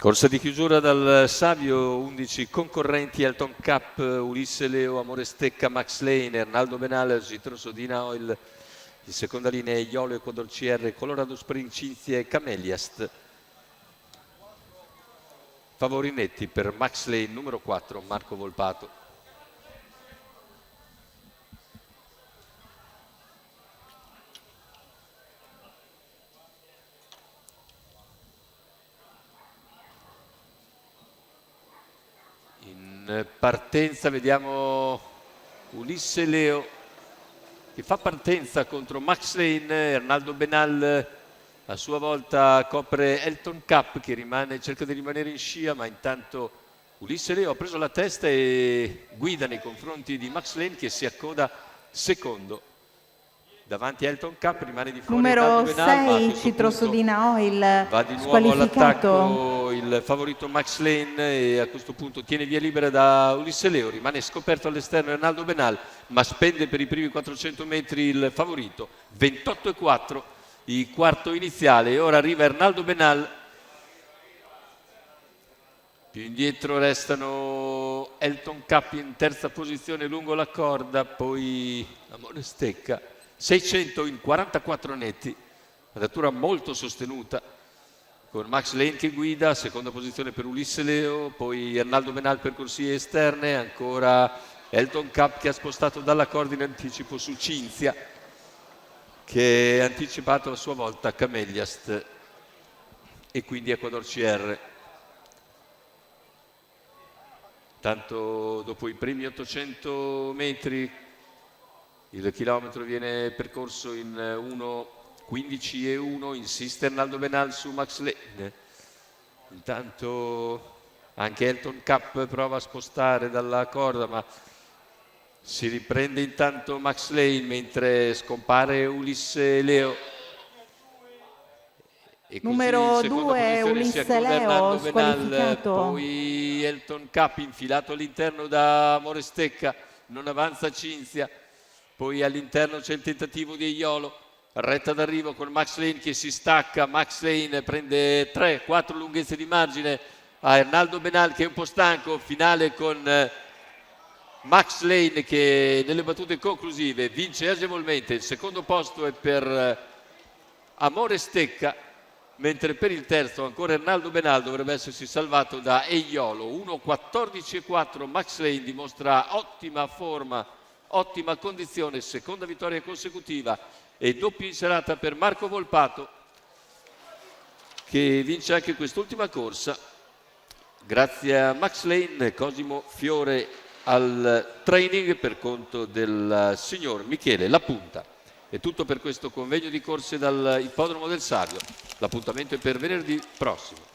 Corsa di chiusura dal Savio, 11 concorrenti: Elton Cup, Ulisse Leo, Amore Stecca, Max Lane, Arnaldo Benal, Gitro Sodina Oil. In seconda linea Iolo, Ecuador CR, Colorado Spring, Cinzia e Cameliast. Favori netti per Max Lane, numero 4, Marco Volpato. In partenza vediamo Ulisse Leo che fa partenza contro Max Lane. Arnaldo Benal a sua volta copre Elton Cup, che cerca di rimanere in scia, ma intanto Ulisse Leo ha preso la testa e guida nei confronti di Max Lane, che si accoda secondo. Davanti a Elton Cup rimane di fuori numero Benal, 6 Gitro Sodina Oil, va di nuovo all'attacco il favorito Max Lane, e a questo punto tiene via libera da Ulisse Leo. Rimane scoperto all'esterno Arnaldo Benal, ma spende per i primi 400 metri il favorito. 28,4 il quarto iniziale, e ora arriva Arnaldo Benal. Più indietro restano Elton Cup in terza posizione lungo la corda, poi Amore Stecca. 600 in 44 netti, una molto sostenuta, con Max Lane che guida, seconda posizione per Ulisse Leo, poi Arnaldo Benal per corsie esterne, ancora Elton Cup che ha spostato dalla corda in anticipo su Cinzia, che ha anticipato a sua volta Cameliast e quindi Ecuador CR. Tanto dopo i primi 800 metri il chilometro viene percorso in 1:15,1, insiste Arnaldo Benal su Max Lane. Intanto anche Elton Cup prova a spostare dalla corda, ma si riprende intanto Max Lane, mentre scompare Ulisse Leo. E numero 2 Ulisse Leo squalificato. Poi Elton Cup infilato all'interno da Amore Stecca, non avanza Cinzia. Poi all'interno c'è il tentativo di Iolo, retta d'arrivo con Max Lane che si stacca. Max Lane prende 3-4 lunghezze di margine a Arnaldo Benal, che è un po' stanco. Finale con Max Lane che nelle battute conclusive vince agevolmente. Il secondo posto è per Amore Stecca, mentre per il terzo ancora Arnaldo Benal dovrebbe essersi salvato da Iolo. 1:14,4. Max Lane dimostra ottima forma, ottima condizione, seconda vittoria consecutiva e doppio in serata per Marco Volpato, che vince anche quest'ultima corsa grazie a Max Lane. Cosimo Fiore al training per conto del signor Michele Lapunta. È tutto per questo convegno di corse dal Ippodromo del Savio. L'appuntamento è per venerdì prossimo.